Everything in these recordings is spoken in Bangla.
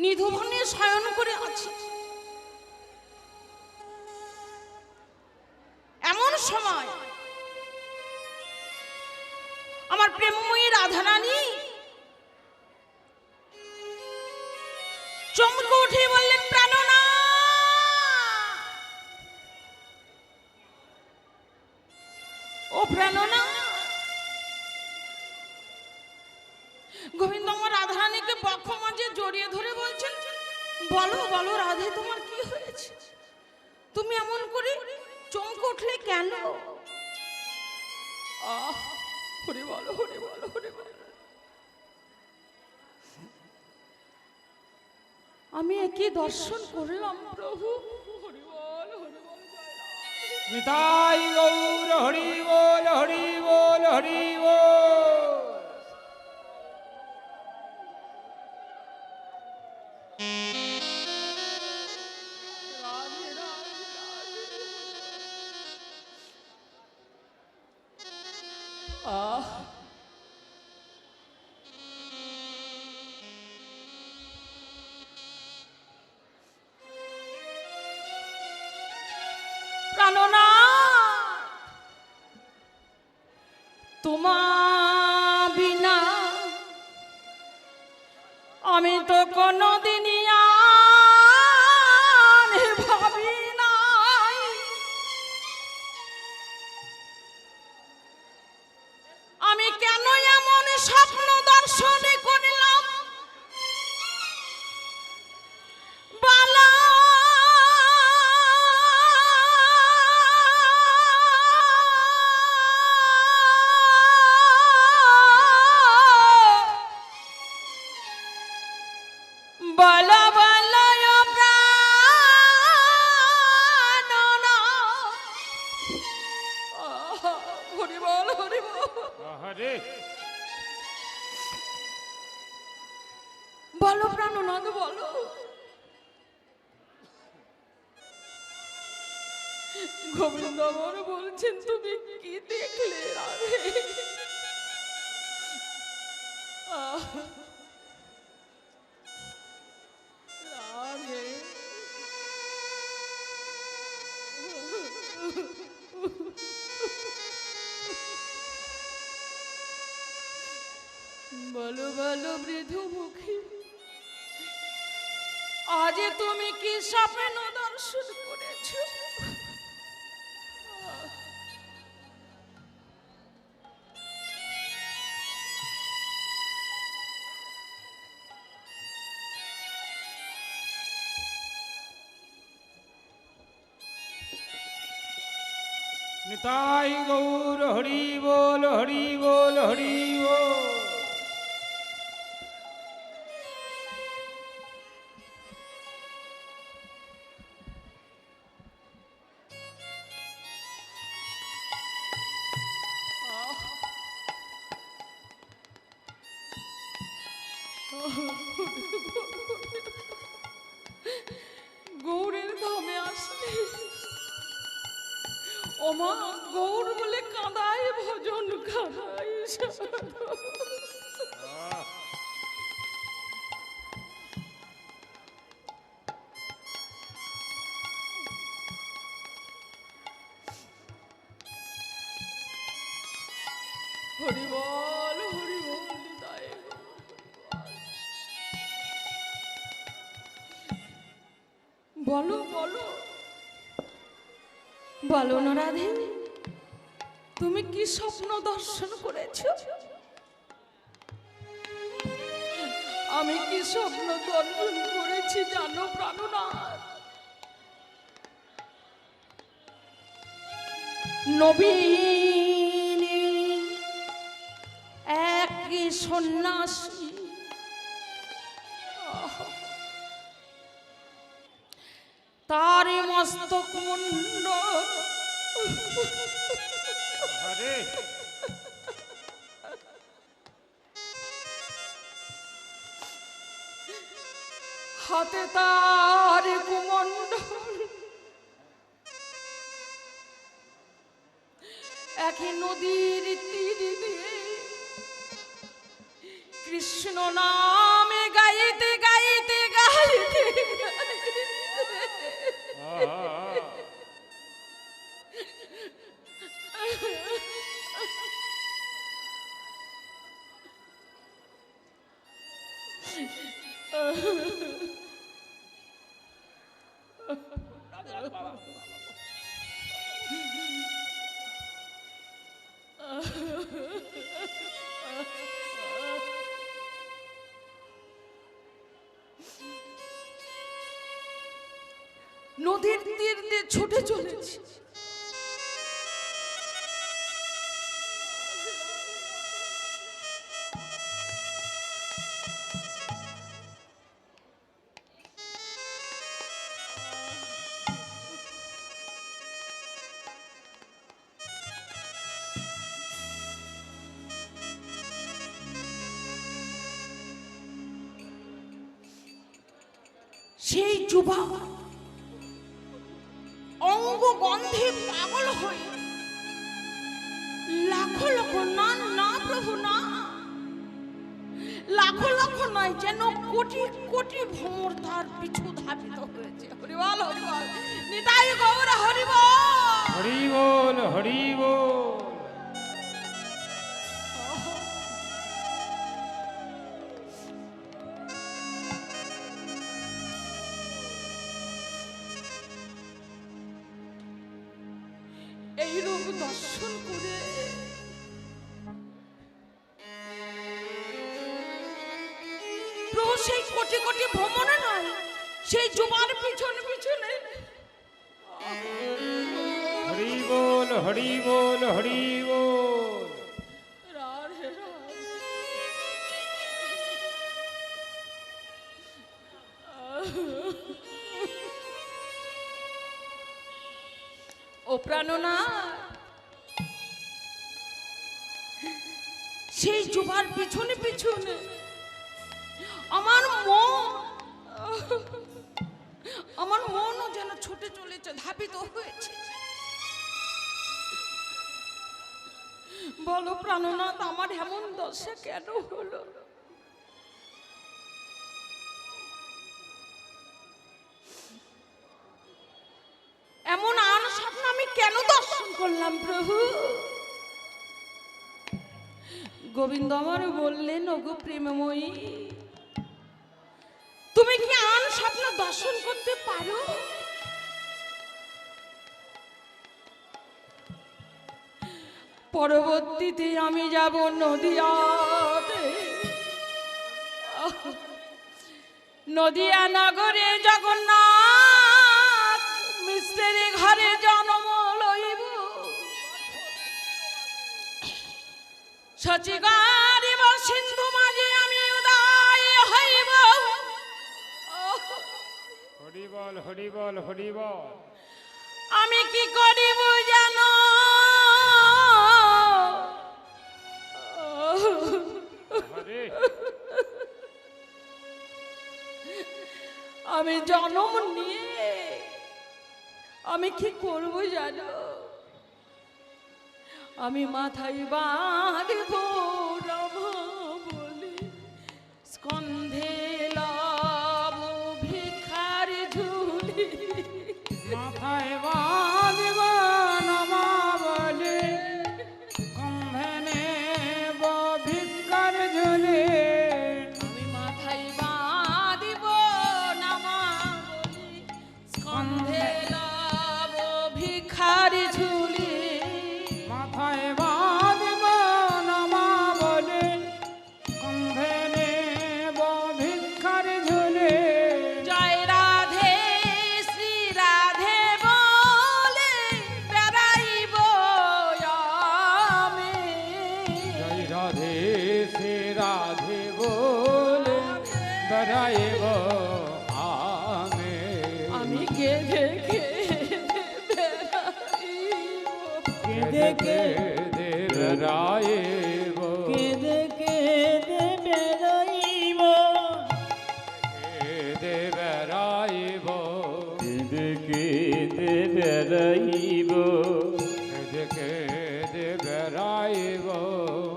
নিধুবনে শয়ন করে আছে। এমন সময় আমার প্রেমময়ী রাধারানী চমকে উঠে বললেন, প্রাণনা। ও প্রাণনা। গোবিন্দ আমার রাধারানীকে বক্ষ মাঝে জড়িয়ে ধরে বলছেন, বলো বলো রাধে, তোমার কি হয়েছে? তুমি এমন করে চমকে উঠলে কেন? হরে বলো, হরে বলো, হরে বলো। আমি একই দর্শন করলাম প্রভু। হরি বল, হরি বল। নিতাই গৌর হরি বল, হরি বল, হরি বল। প্রাণনা, তোমা বিনা আমি তো কোনোদিনই আর ভাবি নাই। আমি কেন এমন স্বপ্ন দর্শন করলাম? বালা বলা বলা প্রাণনা। হরি বল, হরি বল। হরে বলো প্রাণনাথ, বলো। গোবিন্দ আমার বলছেন, তুমি কি দেখলে রাধে? রাধে বলো বলো মৃদুমুখী, আজ তুমি কি স্বপ্ন দর্শন করেছ? নিতাই গৌর হরি বল, হরি বল, হরি বল। গৌরের ধামে আসলে ওমা গৌর বলে কাঁদায় ভজন কাঁদায়। হরি বল, হরি বল। নিতাই বলো বলো বলো না রাধে, তুমি কি স্বপ্ন দর্শন করেছ? আমি কি স্বপ্ন দর্শন করেছি জানো প্রাণনাথ? নবীন এক সন্ন্যাসী তার মস্তক মুন্ড হরে হাতে তার কুমণ্ডল, এক নদীর তীরে দিয়ে কৃষ্ণ নামে গাইতে গাইতে গাইতে নদীর তীর দিয়ে ছুটে চলেছি, সেই যুবা অঙ্গ গন্ধে পাগল হয়ে লাখো লাখ না না প্রভু না, লাখো লাখ নয় যেন কোটি কোটি ভ্রমর তার পিছু ধাবিত হয়েছে। হরিবল হরিবল, নিতাই গৌর হরিবল। হরি বল হরি বল। এই রূপ দর্শন করে প্রভু সেই কোটি কোটি ভ্রমণে নয়, সেই যুবার পিছনে পিছনে হরি বল হরি বল হরি বল। রাধে রাধে। ও প্রাণনা, সেই যুবার পিছনে পিছনে আমার মনও যেন ছুটে চলেছে, ধাবিত হয়েছে। বলো প্রাণনাথ, আমার এমন দশা কেন হলো? এমন আর স্বপ্ন আমি কেন দর্শন করলাম প্রভু? গোবিন্দ আমার বললেন, ওগো প্রেমময়ী, তুমি কি আন স্বপ্ন দর্শন করতে পারো? পরবর্তীতে আমি যাব নদিয়াতে, নদিয়া নগরে জগন্নাথ মিশ্রের ঘরে জন্ম লইব। সচিগারিব সিন্ধু মাঝে আমি উদয় হইব। হরি বল হরি বল হরি বল। আমি কি করিব জানো? হরে আমি জন্ম নিয়ে আমি কি করব জানো? আমি মাথায় বাঁধব রামা বলে, স্কন্ধে লাভ ভিখার ঝুলি। মাথায় বাঁধব নমা বলে, কন্ধে নেব ভিক্ষার ঝুলি। আমি মাথায় বাঁধব নামা বলে, স্কন্ধে লাভ ভিখার ঝুলি। মাথায় বাঁধব নমা বলে, কন্ধে নেব ভিক্ষার ঝুলি। জয় রাধে শ্রী রাধে বলে বেড়াইব আমি। জয় রাধে শ্রী রাধে বলে বেড়াইব আমি। আমি কেঁদে কেঁদে বেড়াইব, কেঁদে কেঁদে বেড়াইব, কেঁদে কেঁদে বেড়াইব, কেঁদে বেড়াইব, কেঁদে কেঁদে বেড়াইব, কেঁদে কেঁদে বেড়াইব।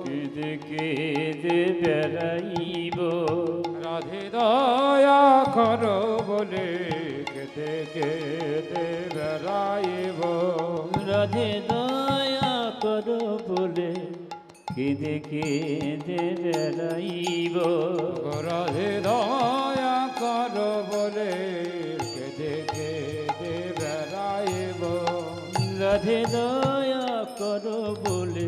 কেঁদে কেঁদে বেড়াইব। রাধে দয়া করো বলে কেঁদে কেঁদে বেড়াইব। রাধে দয়া করো বলে কেঁদে কেঁদে বেড়াইব রাধে দয়া কর বলে কেঁদে কেঁদে বেড়াইব রাধে দয়া করো বলে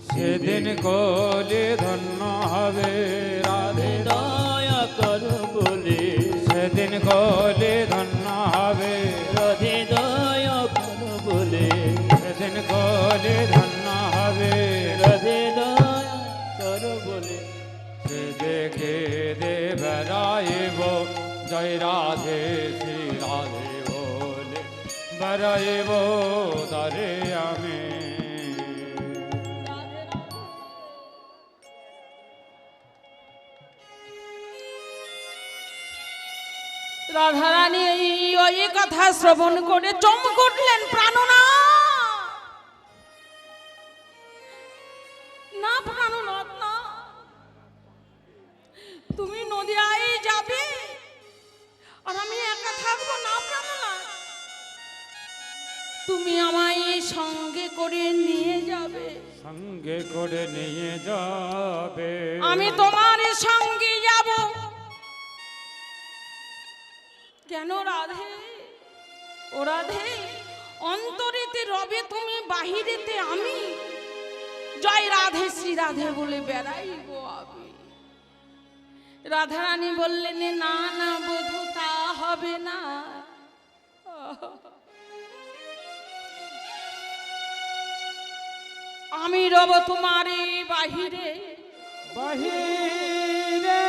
সেদিন কলে ধন্য হবে রাধে দয়া করো বলে সেদিন কলে ধন্য হবে রাধে দয়া করো বলে সেদিন কলে ধন্য হবে রাধে দয়া করো বলে কেঁদে কেঁদে বেড়াইব জয় রাধে শ্রী রাধে বলে বেড়াইব তারে আমি রাধারানী ওই কথা শ্রবণ করে চমক উঠলেন প্রাণনাথ। না প্রাণনাথ না, তুমি নদিয়ায় যাবে আর আমি একা থাকবো না প্রাণনাথ, তুমি আমায় সঙ্গে করে নিয়ে যাবে। সঙ্গে করে নিয়ে যাবে আমি তোমার সঙ্গে যাব। কেন রাধে, ও রাধে, অন্তরেতে রবে তুমি, বাহিরেতে আমি, জয় রাধে শ্রী রাধে বলে বেড়াইব আমি। রাধারানী বললেন না না বধূ, তা হবে না। আমি রব তোমার বাহিরে, বাহিরে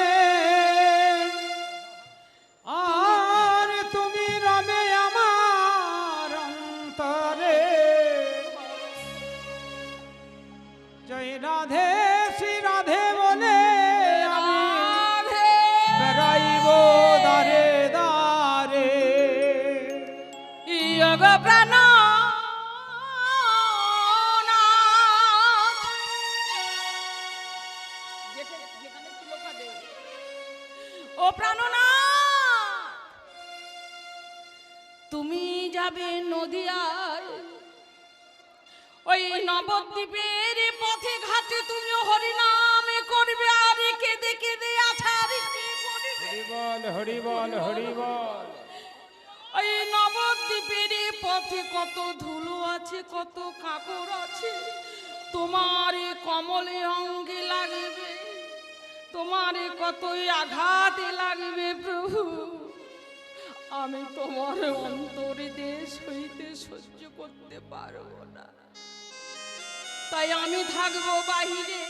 আর তুমি রবে আমার অন্তরে জয় রাধে শ্রী রাধে বলে আমি রাধে বেড়াইব দারে দারে ইয়োগ প্রাণ ও প্রাণনাথ, তুমি যাবে নদিয়ায়, ওই নবদ্বীপের পথে ঘাটে তুমি হরিনামে করবে আর কেঁদে কেঁদে আছাড় হরি বল হরি বল হরি বল ওই নবদ্বীপের পথে কত ধুলো আছে, কত কাকর আছে, তোমার কমলে অঙ্গে লাগবে, তোমার কতই আঘাতে লাগবে প্রভু, আমি তোমার অন্তরে দেশ হইতে সহ্য করতে পারবো না, তাই আমি থাকবো বাহিরে,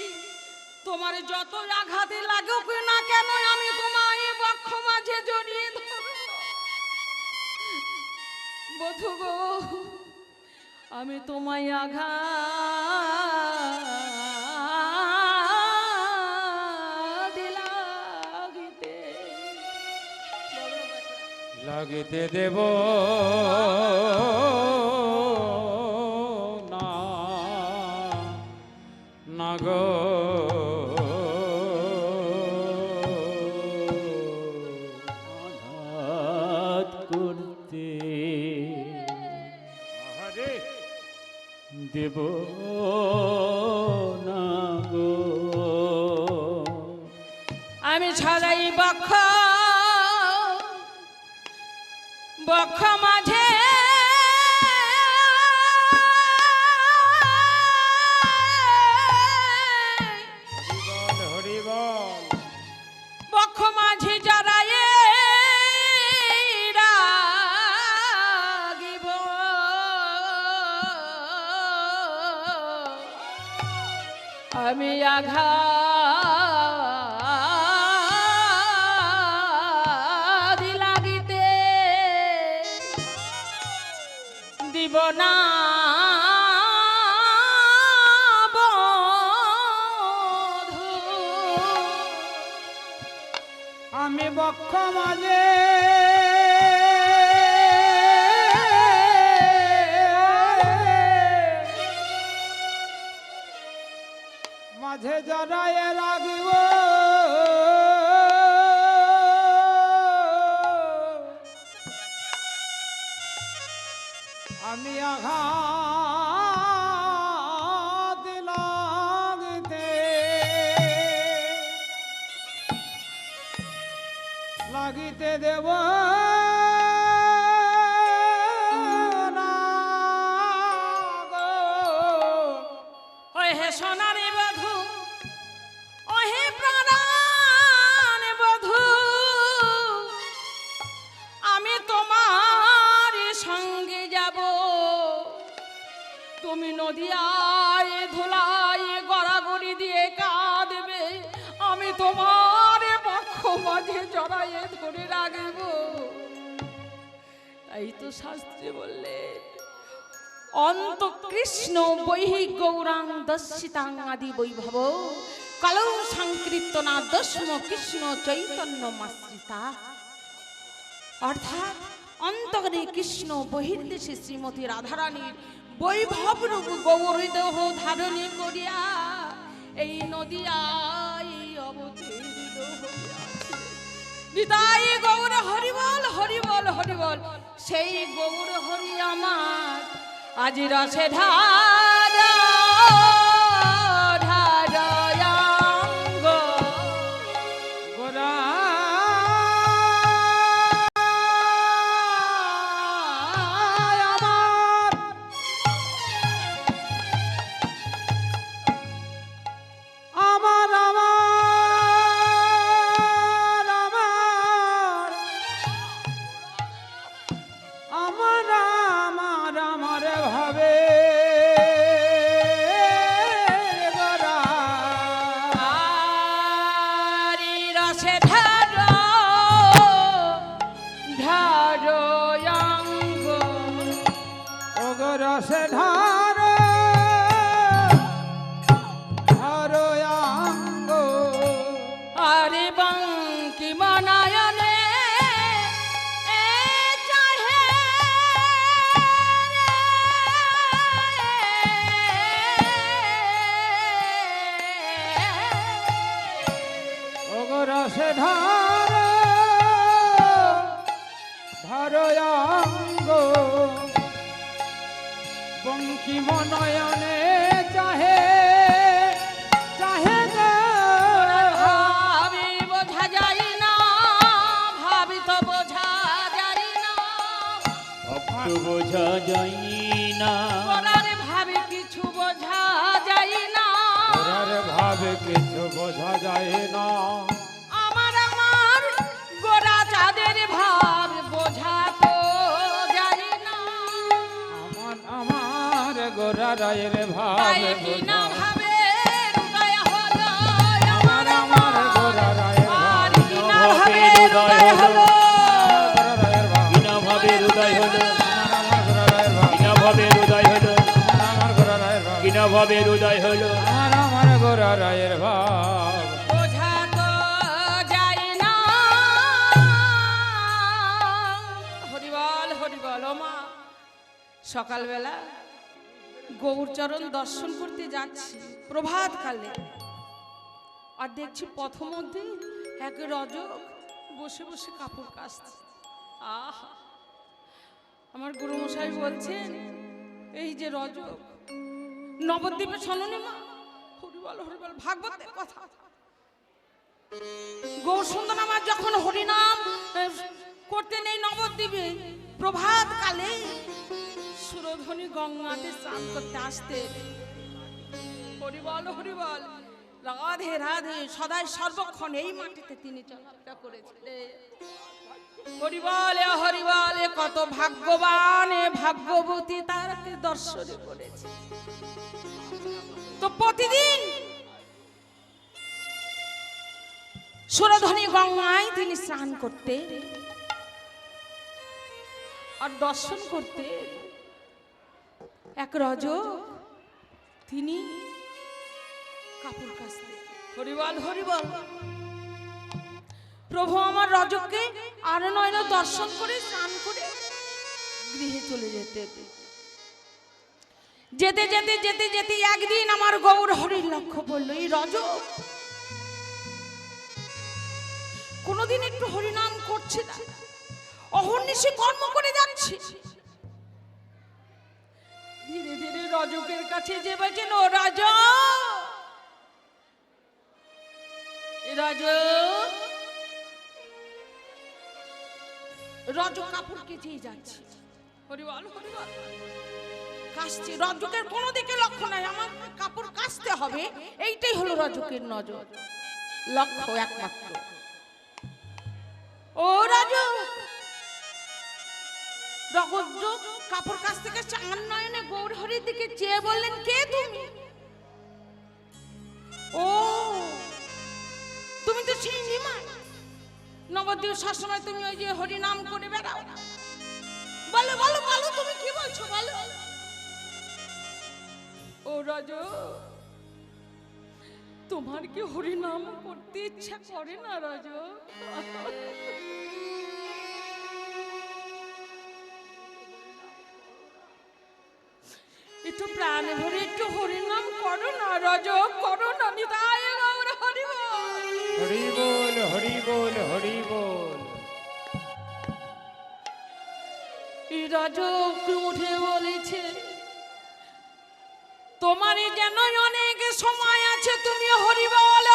তোমার যত আঘাতে লাগুক না কেন আমি তোমায় বক্ষ মাঝে জড়িয়ে ধরব। বধূ গো, আমি তোমায় আঘাত লাগিতে দেব না না গো আঘাত করতে আহারে দেব না গো আমি ছাড়াই বক্ষ বক্ষ মাঝে হরি বল বক্ষ মাঝে জড়ায় রাগিব, আমি আঘাত লাগিতে দিব না বধূ। আমি বক্ষ মাঝে মাঝে জড়ায় রাগিব, আমি আঘাত লাগিতে দেব না গো। ওহে সোনারে বধূ, ওহে প্রাণ বধূ, আমি তোমার সঙ্গে যাব। তুমি নদিয়ায় ধুলায় গড়াগড়ি দিয়ে কাঁদবে, আমি তোমার পক্ষ মাঝে জড়াইয়ে ধরে রাখব। তাই তো শাস্ত্রে বললে অন্ত কৃষ্ণ বৈহি গৌরাং দর্শিতাং আদি বৈভব কালৌ সংকীর্তনা দশম কৃষ্ণ চৈতন্য মাশ্রিতা। অর্থাৎ অন্তরে কৃষ্ণ বহির্দেশে শ্রীমতী রাধারানীর বৈভব রূপ গৌরদেহ ধারণী করিয়া এই নদিয়ায় অবতীর্ণ হইয়াছে। নিতাই গৌর হরিবল হরিবল হরিবল, সেই গৌর হরি আমার আজ রসে ধারা ধারায়াঙ্গ। গোরা আমার আমার আমার আমার আমার আমার ভাবে গোরা আরি রসে ধারা ধারায়াঙ্গ। ওগরসে ধার ধারয়াঙ্গ। আরে বাঙ্কি মানায়নে এ চাহে ওগরসে ধার ধারয়াঙ্গ। বঙ্কিম নয়নে চাহে চাহে গো। ভাবি বোঝা যায় না, ভাবি তো বোঝা যায় না, ভক্ত বোঝা যায় না, ওরার ভাবি কিছু বোঝা যায় না। ওরার ভাবে কিছু বোঝা যায় না। আমার আমার গোরা চাঁদের ভাব বোঝা তো যায় না। আমার আমার গোরা রায়ের ভাব তাই কি না বোঝা। ভাবে হৃদয় হলো আমার আমার গোরা রায়ের ভাব। আর কি না ভাবে হৃদয় হলো। গোরা রায়ের ভাব। বিনা ভাবে হৃদয় হলো, আমার গোরা রায়ের ভাব। বিনা ভাবে হৃদয় হলো, আমার গোরা রায়ের ভাব। বিনা ভাবে হৃদয় হলো। আমার গোরা রায়ের ভাব। বোঝা তো যায় না। হরিবল হরিবল। ও মা, সকালবেলা গৌরচরণ দর্শন করতে যাচ্ছি প্রভাত কালে, আর দেখছি পথ মধ্যে এক রজক বসে বসে কাপড় কাচছে। আহা, আমার গুরুমশাই বলছেন এই যে রজক নবদ্বীপে শোনি মা। হরিবল হরিবল, ভাগবতের কথা। গৌর সুন্দর আমার যখন হরিনাম করতে নেই নবদ্বীপে প্রভাত কালে, সুরধনী গঙ্গাতে স্নান করতে আসতে। হরিবল হরিবল, রাধে রাধে, সদাই সর্বক্ষণ এই মাটিতে তিনি চলাফেরা করেছিলেন। হরিবলে হরিবলে, কত ভাগ্যবান ভাগ্যবতী তাকে দর্শন করেছে। তো প্রতিদিন সুরধনী গঙ্গায় তিনি স্নান করতে আর দর্শন করতে। এক রজক তিনি কাপড় কাচতে। হরিবল হরিবল, প্রভু আমার রজককে আর নয়ন দর্শন করে স্নান করে গৃহে চলে যেতে যেতে যেতে যেতে যেতে একদিন আমার গৌর হরির লক্ষ্য পড়লো, এই রজক কোনদিন একটু হরিনাম করছে না, অহর্নিশে কর্ম করে যাচ্ছে। ধীরে ধীরে রজকের কাছে যে বলছেন, ও রজক, রজক রজ কাপড় কেচেই যাচ্ছে, হরিবল হরিবল কাশছে। রজকের কোনো দিকে লক্ষ্য নাই, আমার কাপড় কাচতে হবে, এইটাই হলো রজকের নজর, লক্ষ্য একমাত্র। ও রজক, রজক কাপড় কাচতে কাচতে আমার নয়নে গৌর হরির দিকে চেয়ে বললেন, কে তুমি? ও তুমি তো সেই নিমাই, নবদ্বীপ সবসময় তুমি ওই যে হরি নাম করে বেড়াও। বলো বলো বলো, তুমি কি বলছো বলো। ও রাজ, তোমার কি হরি নাম করতে ইচ্ছা করে না রাজ? একটু প্রাণ ভরে একটু হরি নাম করো না রাজ, করো না। নিতাই গৌর হরি বল, হরি বল হরি বল হরি বল। রাজক উঠে বলেছে, তোমারই যেন অনেক সময় আছে, তুমি হরি বল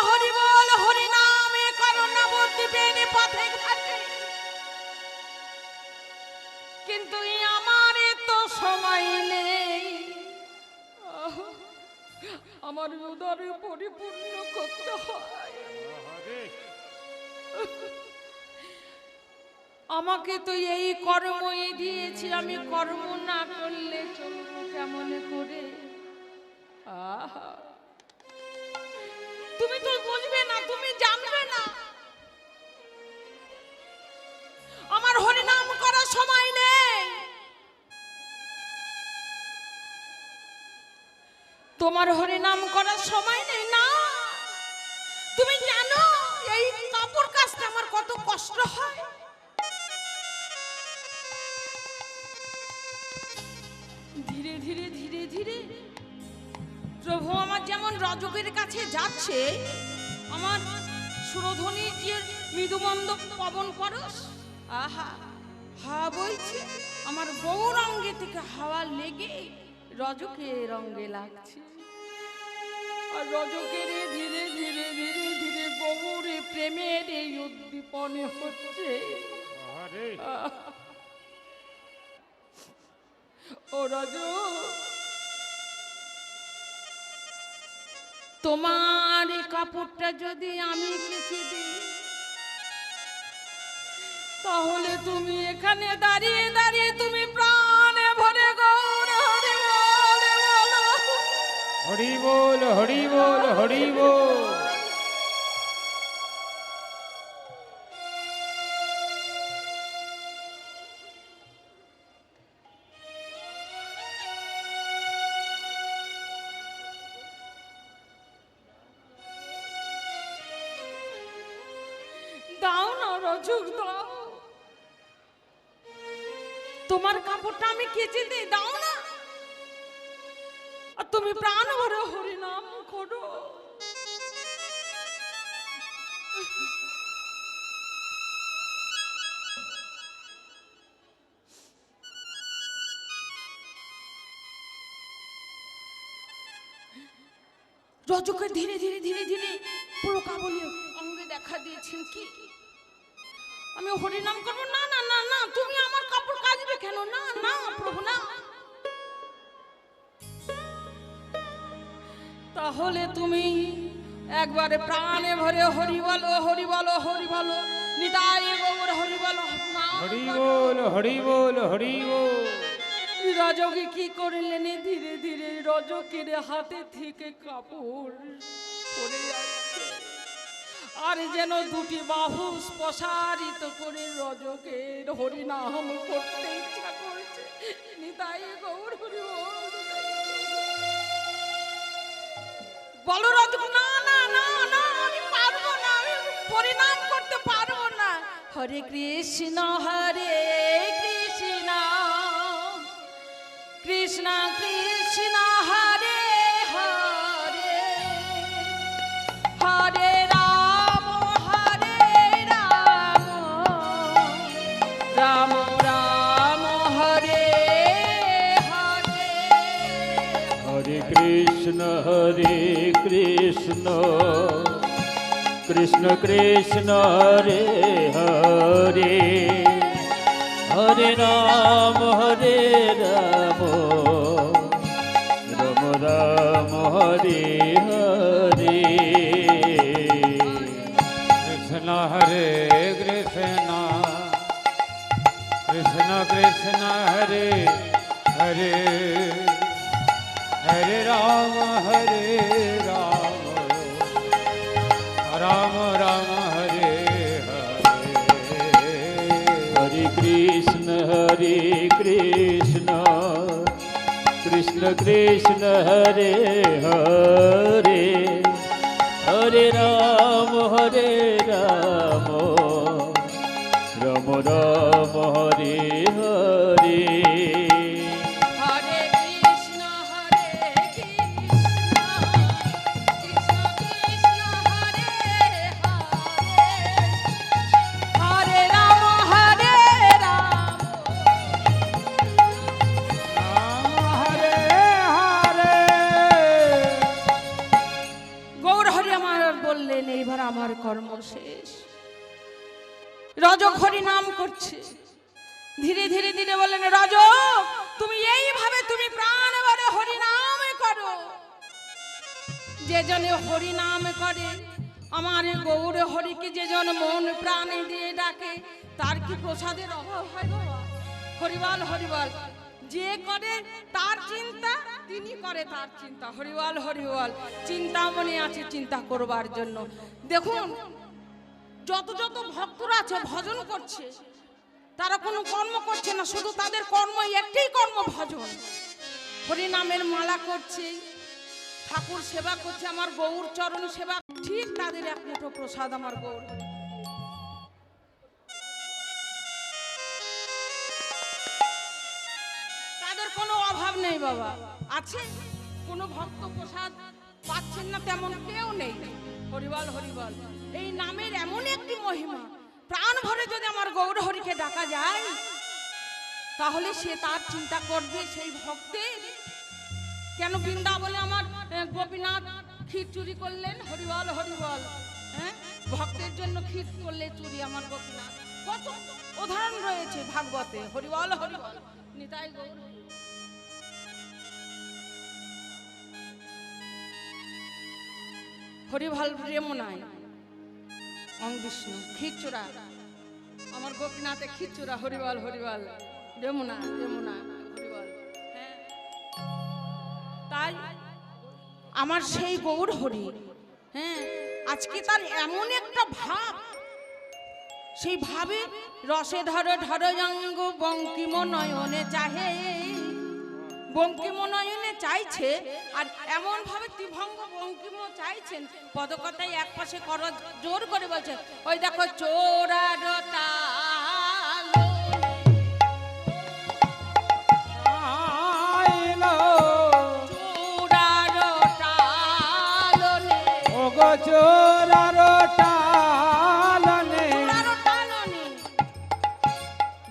হরি নামে করো নবদ্বীপের পথে ঘাটে, কিন্তু আমার তো সময় নেই, আমার উদর পরিপূর্ণ করতে হয়। আমাকে তো এই কর্মই দিয়েছি, আমি কর্ম না করলে চলবো কেমন করে? আহা, তুমি তো বুঝবে না, তুমি জানবে না, আমার হরিনাম করার সময় নেই। তোমার হরিনাম করার সময় নেই না? তুমি জানো এই কাপড় কাচতে আমার কত কষ্ট হয়? ধীরে ধীরে ধীরে ধীরে প্রভু আমার যেমন রজকের কাছে যাচ্ছে, আমার সুরধ্বনি যে মৃদুমন্দ পবন পরশ, আহা হাওয়া বইছে, আমার গৌর অঙ্গে থেকে হাওয়া লেগে রজকের অঙ্গে লাগছে, আর রজকের ধীরে ধীরে ধীরে ধীরে গৌরে প্রেমের এই উদ্দীপনে হচ্ছে। ও রজ, তোমার এই কাপড়টা যদি আমি কেচে দিই, তাহলে তুমি এখানে দাঁড়িয়ে দাঁড়িয়ে তুমি প্রাণে ভরে গৌর হরি বল বলো। হরি বল হরি বল হরি বল। দাও না রজক, দাও, তোমার কাপড়টা আমি কেচে দিই, দাও না। আর তুমি প্রাণ ভরে হরি নাম করো। রজকে ধীরে ধীরে ধীরে ধীরে পুরো কাবলি অঙ্গে দেখা দিয়েছেন। কি আমি হরিনাম করবো? না না না না, তুমি আমার কাপড় কাচবে কেন? না না প্রভু না। তাহলে তুমি একবারে প্রাণে ভরে হরি বলো হরি বলো হরি বলো, নিতাই গৌর হরি বলো। হরি বল হরি বল হরি বল। রজকে কি করলেন? ধীরে ধীরে রজকের হাতে থেকে কাপড় পড়ে যাচ্ছে, আর যেন দুটি বাহু প্রসারিত করে রজকের হরিনাম করতে ইচ্ছা করছে। নিতাই গৌর হরি বল। বলো রজক, না না না না, আমি পারবো না, আমি হরিনাম করতে পারবো না। হরে কৃষ্ণ কৃষ্ণ কৃষ্ণ হরে হরে, হরে রাম রাম রাম হরে হরে। হরে কৃষ্ণ কৃষ্ণ কৃষ্ণ হরে হরে, হরে রাম রাম রাম হরে হরে কৃষ্ণ হরে কৃষ্ণ কৃষ্ণ কৃষ্ণ হরে হরে হরে রাম রাম রাম হরে হরে হরে কৃষ্ণ কৃষ্ণ কৃষ্ণ হরে হরে হরে রাম রাম রাম হরে হরে হরে কৃষ্ণ কৃষ্ণ কৃষ্ণ হরে হরে হরে রাম হরে হরে গৌর হরি আমার বললেন এইবার আমার কর্ম শেষ। রজক হরি নাম করছে, ধীরে ধীরে ধীরে বললেন রজক তুমি এইভাবে তুমি প্রাণ ভরে হরি নাম করো। যে জনে হরি নাম করে আমার গৌর হরিকে যে জন মন প্রাণ দিয়ে ডাকে তার কি প্রসাদের অভাব হয় বাবা? হরিবল হরিবল, যে করে তার চিন্তা তিনি করে তার চিন্তা। হরিবল হরিবল, চিন্তা মনে আছে চিন্তা করবার জন্য। দেখুন যত যত ভক্তরা আছে ভজন করছে, তারা কোনো কর্ম করছে না, শুধু তাদের কর্ম একটাই কর্ম ভজন। হরি নামের মালা করছে, ঠাকুর সেবা করছে, আমার গৌর চরণ সেবা, ঠিক তাদের এক মুঠো প্রসাদ আমার গৌর। তাদের কোনো অভাব নেই বাবা। আছে কোনো ভক্ত প্রসাদ পাচ্ছেন না তেমন কেউ নেই। হরিবল হরিবল, এই নামের এমন একটি মহিমা, প্রাণ ভরে যদি আমার গৌর হরিকে ডাকা যায় তাহলে সে তার চিন্তা করবে সেই ভক্তের। কেন বৃন্দাবনে আমার গোপীনাথ ক্ষীর চুরি করলেন? হরিবল হরিবল, হ্যাঁ ভক্তের জন্য ক্ষীর করলে চুরি আমার গোপীনাথ। কত উদাহরণ রয়েছে ভাগবতে। হরিবল হরিবল, নিতাই গৌর। হরিবল রেমনায় অং বিষ্ণু ক্ষীরচূড়া, আমার গোপীনাথে ক্ষীরচূড়া। হরিবল হরিবল, রেমুনা রেমুনা হরিবল। হ্যাঁ তাই আমার সেই গৌর হরি, হ্যাঁ আজকে তার এমন একটা ভাব, সেই ভাবে রসে ধর ধর অঙ্গ বঙ্কিম নয়নে চাহে, বঙ্কিম নয়নে চাইছে। আর এমন ভাবে ত্রিভঙ্গ বঙ্কিম চাইছেন, পদকথায় এক পাশে কর জোর করে বলছে ওই দেখো চোরার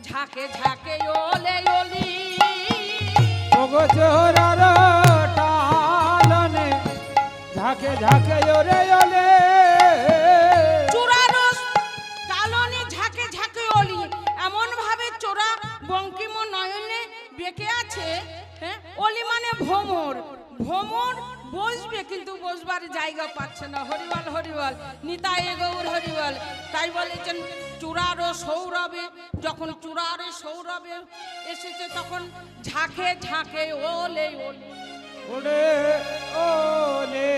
ঝাঁকে ঝাঁকে ওলে ওলি, চোরার টালনে ঝাঁকে ঝাঁকে ওরে ওলে, চোরার টালনে ঝাঁকে ঝাঁকে ওলি, এমন ভাবে চোরা বঙ্কিম নয়নে বেঁকে আছে। হ্যাঁ ওলি মানে ভ্রমর, ভ্রমর বসবে কিন্তু বসবার জায়গা পাচ্ছে না। হরিবল হরিবল, নিতাই গৌর হরিবল। তাই বলেছেন চূড়ার সৌরভে, যখন চূড়ার সৌরভে এসেছে তখন ঝাঁকে ঝাঁকে ওলে ওলে ওরে ওলে।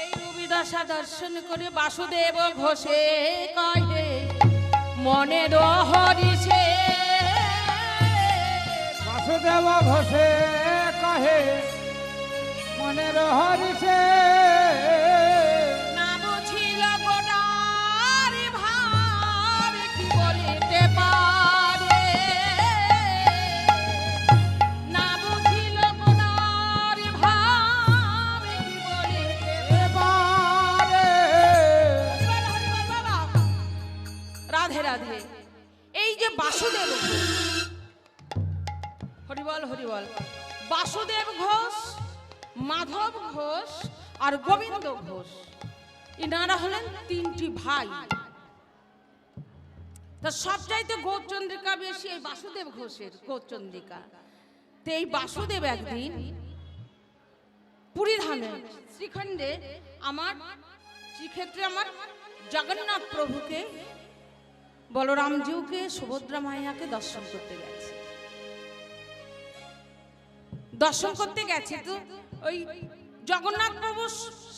এই রবিদশা দর্শন করে বাসুদেব ঘোষে কহে মনের হরিষে, বাসুদেব ঘোষে কহে মনের হরিষে, না বুঝিল গোটার ভাব কি বলিতে পারে, না বুঝিল গোটার ভাব কি বলিতে পারে। বাবা। রাধে রাধে। এই যে বাসুদেব হরিবল হরিবল, বাসুদেব ঘোষ, মাধব ঘোষ আর গোবিন্দ ঘোষ, এনারা হলেন তিনটি ভাই। তা সবচাইতে গৌরচন্দ্রিকা বেশি এই বাসুদেব ঘোষের গৌরচন্দ্রিকা। তো এই বাসুদেব একদিন পুরী ধামে শ্রীখণ্ডে আমার শ্রীক্ষেত্রে আমার জগন্নাথ প্রভুকে, বলরামজিউকে, সুভদ্রা মাইয়াকে দর্শন করতে গেছে। দর্শন করতে গেছে তো ওই জগন্নাথ প্রভু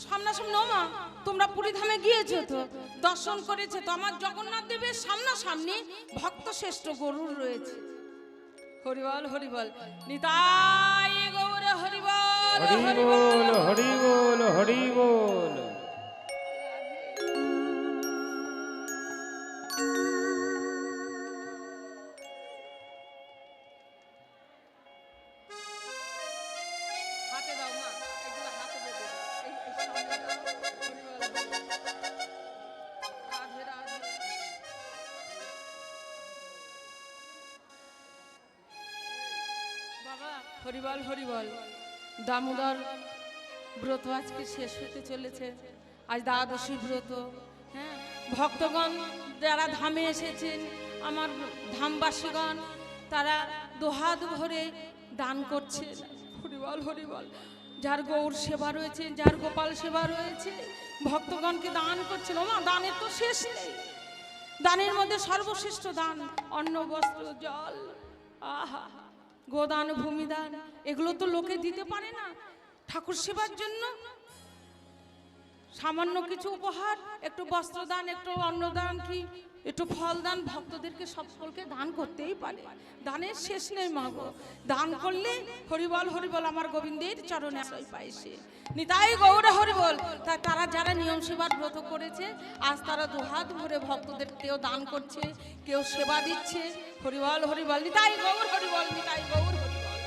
সামনাসামনি, মা তোমরা পুরী ধামে গিয়েছো তো, দর্শন করেছে তো, আমার জগন্নাথ দেবের সামনাসামনি ভক্ত শ্রেষ্ঠ গরুর রয়েছে। হরিবল হরিবল, নিতাই গৌর হরিবল হরি বল হরি বল হরি বল। হাতে দাও মা, এগুলো হাতে দিয়ে দেবে। এই সামনে দাও। হরিবল। রাধে রাধে। বাবা হরিবল হরিবল। দামোদর ব্রত আজকে শেষ হতে চলেছে, আজ দ্বাদশী ব্রত। হ্যাঁ, ভক্তগণ যারা ধামে এসেছেন, আমার ধামবাসীগণ, তারা দুহাত ভরে দান করছে। হরিবল হরিবল। যার গৌর সেবা রয়েছে, যার গোপাল সেবা রয়েছে, ভক্তগণকে দান করছেন। ওমা দানের তো শেষ নেই। দানের মধ্যে সর্বশ্রেষ্ঠ দান অন্ন বস্ত্র জল, আহা, গোদান ভূমিদান, এগুলো তো লোকে দিতে পারে না। ঠাকুর সেবার জন্য সামান্য কিছু উপহার, একটু বস্ত্রদান, একটু অন্নদান, কি একটু ফল দান, ভক্তদেরকে সকলকে দান করতেই পারে। দানের শেষ নেই মা গো। দান করলে হরিবল হরিবল আমার গোবিন্দের চরণে আশ্রয় পায় সে। নিতাই গৌর হরিবল। তাই তারা যারা নিয়ম সেবার ব্রত করেছে, আজ তারা দুহাত ভরে ভক্তদের কেউ দান করছে, কেউ সেবা দিচ্ছে। হরিবল হরিবল, নিতাই গৌর হরিবল, নিতাই গৌর হরিবল।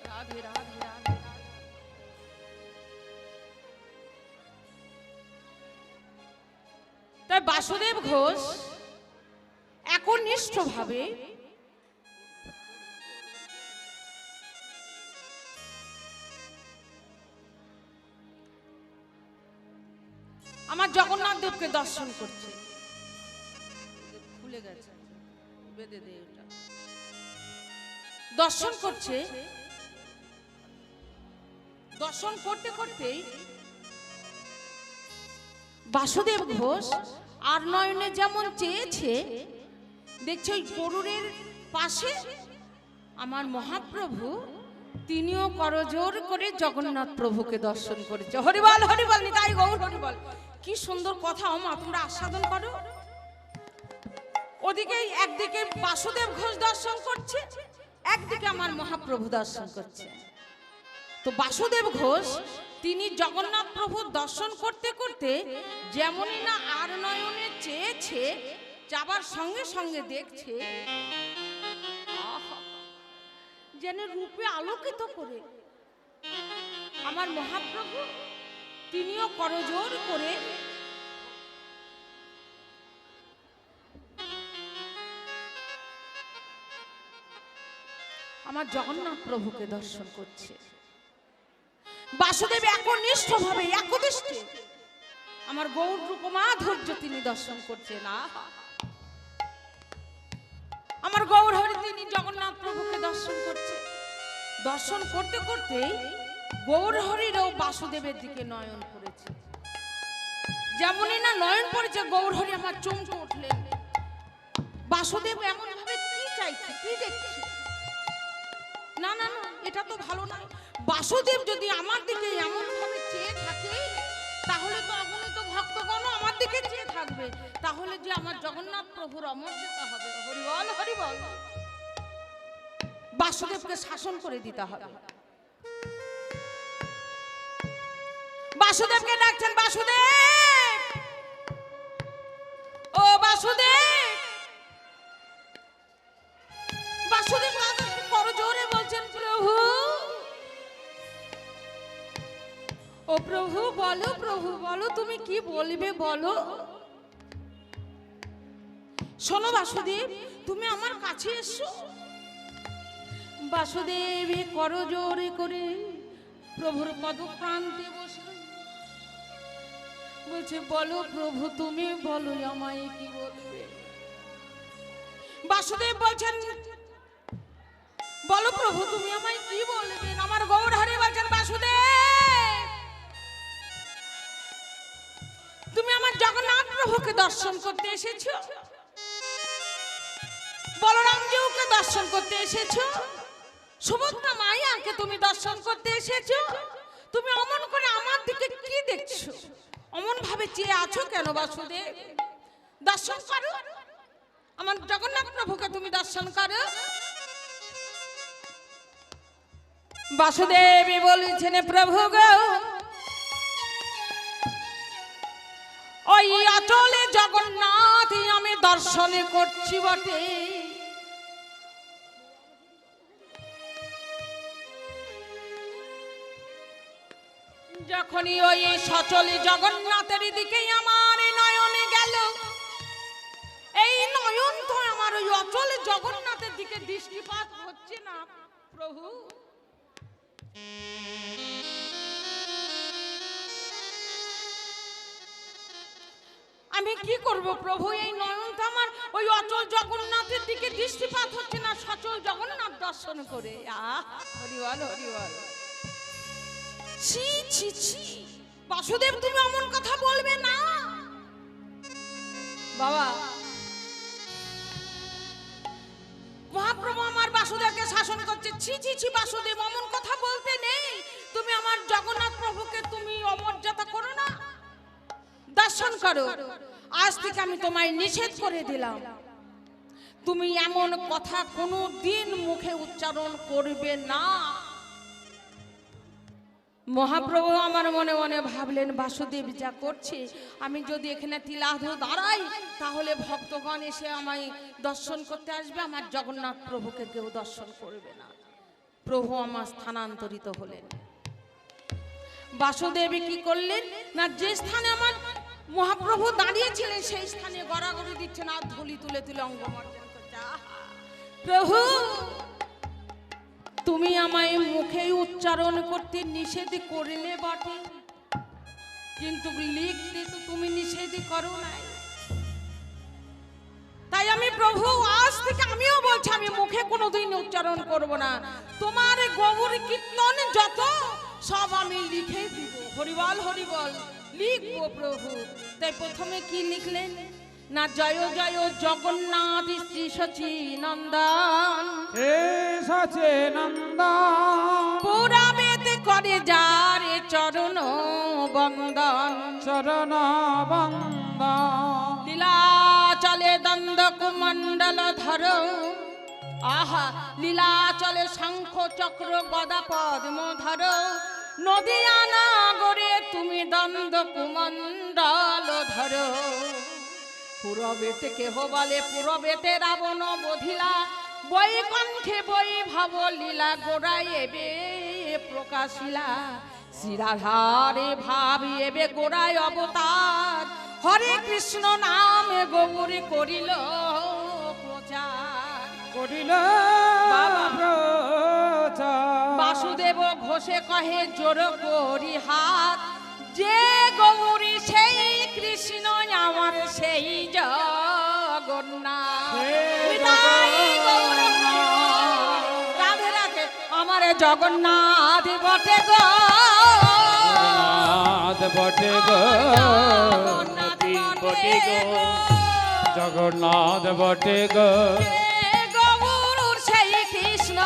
রাধে রাধে রাধে। তাই বাসুদেব ঘোষ একনিষ্ঠভাবে আমার জগন্নাথ দেবকে দর্শন করছে। খুলে গেছে, বেঁধে দে ওটা। দর্শন করছে। দর্শন করতে করতেই বাসুদেব ঘোষ আর নয়নে যেমন চেয়েছে, দেখছে ওই গরুরের পাশে আমার মহাপ্রভু, তিনিও করজোর করে জগন্নাথ প্রভুকে দর্শন করেছে। হরিবল হরিবল, নিতাই গৌর হরিবল। কি সুন্দর কথা মা, তোমরা আস্বাদন করো। ওদিকে একদিকে বাসুদেব ঘোষ দর্শন করছে, একদিকে আমার মহাপ্রভু দর্শন করছে। তো বাসুদেব ঘোষ তিনি জগন্নাথ প্রভুর দর্শন করতে করতে যেমনই না আর নয়নে চেয়েছে, যাবার সঙ্গে সঙ্গে দেখছে যেন রূপে আলোকিত করে আমার মহাপ্রভু, তিনিও করজোর করে আমার জগন্নাথ প্রভুকে দর্শন করছে। বাসুদেব একনিষ্ঠভাবে একদৃষ্টে আমার গৌর রূপমাধুর্য তিনি দর্শন করছেন। আমার গৌর হরি তিনি জগন্নাথ প্রভুকে দর্শন করছে। দর্শন করতে করতে গৌর হরিরও বাসুদেবের দিকে নয়ন পড়েছে। যেমনই না নয়ন পড়েছে, গৌর হরি আমার চমকে উঠলেন। বাসুদেব এমন ভাবে কি চাইছে, কি দেখছে? না না না, এটা তো ভালো নয়। বাসুদেব যদি আমার দিকে এমন ভাবে চেয়ে থাকে, তাহলে তো অগণিত ভক্তগণ আমার দিকে চেয়ে থাকবে, তাহলে যে আমার জগন্নাথ প্রভুর অমর্যাদা হবে। হরিবল হরিবল। বাসুদেবকে শাসন করে দিতে হবে। বাসুদেবকে ডাকছেন, বাসুদেব, ও বাসুদেব। বাসুদেব বড় জোরে বলছেন, প্রভু, ও প্রভু বলো, প্রভু বলো, তুমি কি বলবে বলো। শোনো বাসুদেব, তুমি আমার কাছে এসো। বাসুদেব করজোরে করে প্রভুর পদপ্রান্তে বসলেন। বলছে বলো প্রভু তুমি বলো আমায় কি বলবে। বাসুদেব বলছেন বলো প্রভু তুমি আমায় কি বলবেন। আমার গৌর হরি বলছেন বাসুদেব তুমি আমার জগন্নাথ প্রভুকে দর্শন করতে এসেছো, বলরামজিউকে দর্শন করতে এসেছো, সুভদ্রা মায়াকে তুমি দর্শন করতে এসেছো। তুমি অমন করে আমার দিকে কি দেখছো, অমন ভাবে চেয়ে আছো কেন বাসুদেব? দর্শন করো আমার জগন্নাথ প্রভুকে তুমি দর্শন করো। বাসুদেবী বলেছেন প্রভু গো ওই অচলে জগন্নাথ আমি দর্শন করছি বটে, যখনই ওই সচলে জগন্নাথের দিকেই আমার নয়নে গেল, এই নয়ন তো আমার ওই অচলে জগন্নাথের দিকে দৃষ্টিপাত হচ্ছে না প্রভু। আমি কি করব প্রভু, এই নয়ন তো আমার ওই অচল জগন্নাথের দিকে দৃষ্টিপাত হচ্ছে না, সচল জগন্নাথ দর্শন করে। হরি বল হরি বল। ছি ছি ছি বাসুদেব তুমি অমন কথা বলবে না বাবা। মহাপ্রভু আমার বাসুদেবকে শাসন করছে, ছি ছি ছি বাসুদেব অমন কথা বলতে নেই। তুমি আমার জগন্নাথ প্রভুকে তুমি অমর্যাদা করো না, দর্শন করো। আজ থেকে আমি তোমায় নিষেধ করে দিলাম, তুমি এমন কথা কোনো দিন মুখে উচ্চারণ করবে না। মহাপ্রভু আমার মনে মনে ভাবলেন বাসুদেব যা করছে, আমি যদি এখানে তিলাধ দাঁড়াই তাহলে ভক্তগণ এসে আমায় দর্শন করতে আসবে, আমার জগন্নাথ প্রভুকে কেউ দর্শন করবে না। প্রভু আমার স্থানান্তরিত হলেন। বাসুদেব কি করলেন না, যে স্থানে আমার মহাপ্রভু দাঁড়িয়েছিলেন সেই স্থানে গড়াগড়ি দিচ্ছেন আর ধুলি তুলে তুলে অঙ্গমর্জন করছে। প্রভু তুমি আমায় মুখে উচ্চারণ করতে নিষেধ করলে বটে, কিন্তু লিখতে তো তুমি নিষেধ করো নাই। তাই আমি প্রভু আজ থেকে আমিও বলছি আমি মুখে কোনোদিন উচ্চারণ করব না। তোমার গৌর কীর্তন যত সব আমি লিখে দিব। হরিবল হরিবল লিখবো প্রভু। তাই প্রথমে কি লিখলেন না, জয় জয় জগন্নাথ শ্রী সচি নন্দন, সচে নন্দন পুরা বেদ করে যারে চরণ বন্দন, চরণ বন্দন লীলা চলে দ্বন্দ্ব কুমণ্ডল ধর, আহা লীলা চলে শঙ্খ চক্র গদা পদ্ম ধর, নদিয়া নাগরে তুমি দ্বন্দ্ব কুমণ্ডল ধর। পুরবেতে কেহ বলে পুরবেতে রাবণ বধিলা, বৈকণ্ঠে বৈভব লীলা গোড়াই এবে প্রকাশিলা, শ্রীরাধারে ভাবি এবে গোড়ায় অবতার, হরে কৃষ্ণ নামে গৌরী করিল প্রচার। করিল বাসুদেব ঘোষে কহে জোর করি হাত, যে গৌরী সেই কৃষ্ণ আমার সেই জগন্নাথ। রাধে রাধে আমার জগন্নাথ বটে গো, বটে গো, বটে গো, জগন্নাথ বটে গো, গৌর সেই কৃষ্ণ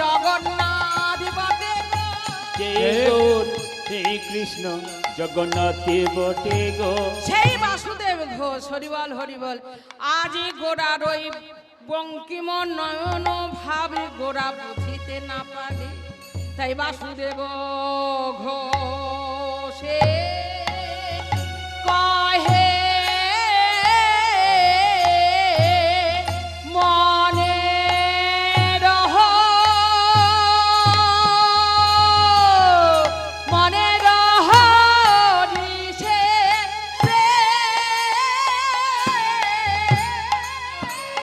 জগন্নাথ বটে গো, সেই কৃষ্ণ জগন্নাথ বটে গো। সেই বাসুদেব ঘোষ হরিবল হরিবল। আজি গোড়ার ওই বঙ্কিম নয়ন ভাবে গোড়া বুঝিতে না পারে, তাই বাসুদেব ঘোষ